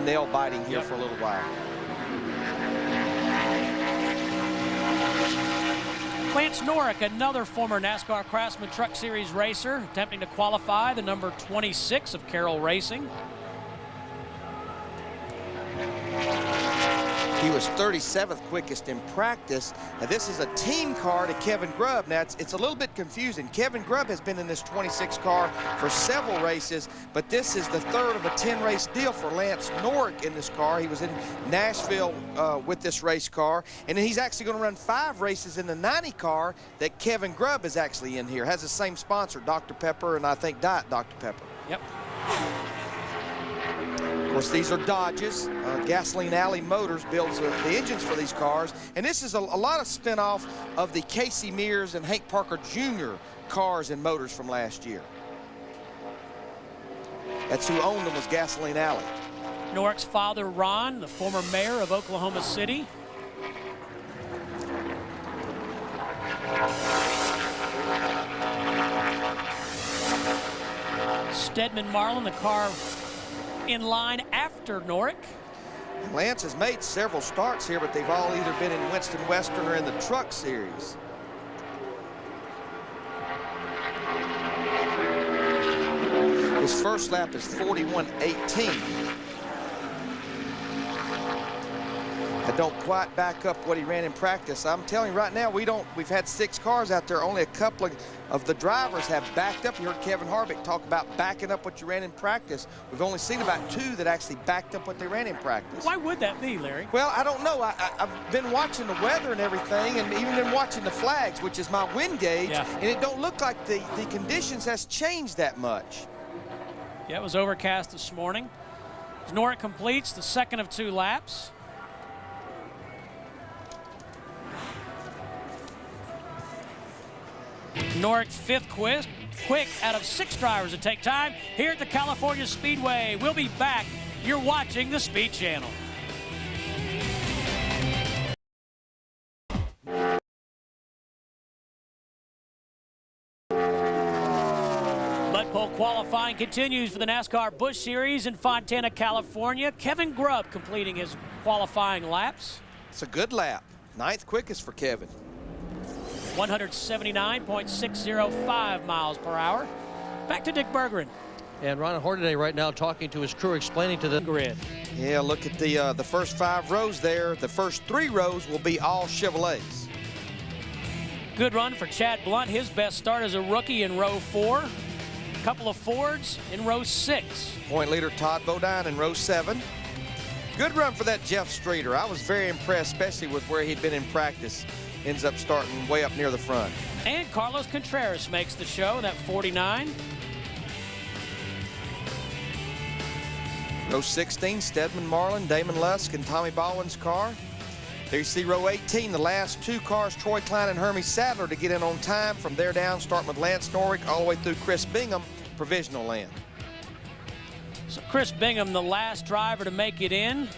nail biting here for a little while. Lance Norick, another former NASCAR Craftsman Truck Series racer, attempting to qualify, the number 26 of Carroll Racing. He was 37th quickest in practice. Now this is a team car to Kevin Grubb. Now it's a little bit confusing. Kevin Grubb has been in this 26 car for several races, but this is the third of a 10-race deal for Lance Norick in this car. He was in Nashville with this race car, and then he's actually going to run 5 races in the 90 car that Kevin Grubb is actually in here. Has the same sponsor, Dr. Pepper, and I think Diet Dr. Pepper. Yep. Of course, these are Dodges. Gasoline Alley Motors builds the engines for these cars. And this is a lot of spinoff of the Casey Mears and Hank Parker Jr. cars and motors from last year. That's who owned them, was Gasoline Alley. Norick's father, Ron, the former mayor of Oklahoma City. Stedman Marlin, the car in line after Norick. Lance has made several starts here, but they've all either been in Winston Western or in the Truck Series. His first lap is 41.18. I don't quite back up what he ran in practice. I'm telling you right now, we've had 6 cars out there. Only a couple of the drivers have backed up. You heard Kevin Harvick talk about backing up what you ran in practice. We've only seen about 2 that actually backed up what they ran in practice. Why would that be, Larry? Well, I don't know. I've been watching the weather and everything, and even been watching the flags, which is my wind gauge, and it don't look like the conditions has changed that much. Yeah, it was overcast this morning. Norick completes the second of 2 laps. Norick 5th quick out of 6 drivers to take time here at the California Speedway. We'll be back. You're watching the Speed Channel. Mud pole qualifying continues for the NASCAR Busch Series in Fontana, California. Kevin Grubb completing his qualifying laps. It's a good lap. 9th quickest for Kevin. 179.605 miles per hour. Back to Dick Bergeron. And Ron Hornaday right now talking to his crew, explaining to the grid. Yeah, look at the first 5 rows there. The first 3 rows will be all Chevrolets. Good run for Chad Blunt. His best start as a rookie in row 4. A couple of Fords in row 6. Point leader Todd Bodine in row 7. Good run for that Jeff Streeter. I was very impressed, especially with where he'd been in practice. Ends up starting way up near the front. And Carlos Contreras makes the show, that 49. Row 16, Stedman Marlin, Damon Lusk, and Tommy Baldwin's car. There you see row 18, the last 2 cars, Troy Klein and Hermie Sadler, to get in on time. From there down, starting with Lance Norick all the way through Chris Bingham, provisional land. So Chris Bingham, the last driver to make it in.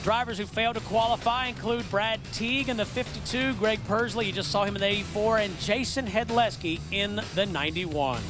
Drivers who failed to qualify include Brad Teague in the 52, Greg Persley, you just saw him in the 84, and Jason Hedleski in the 91.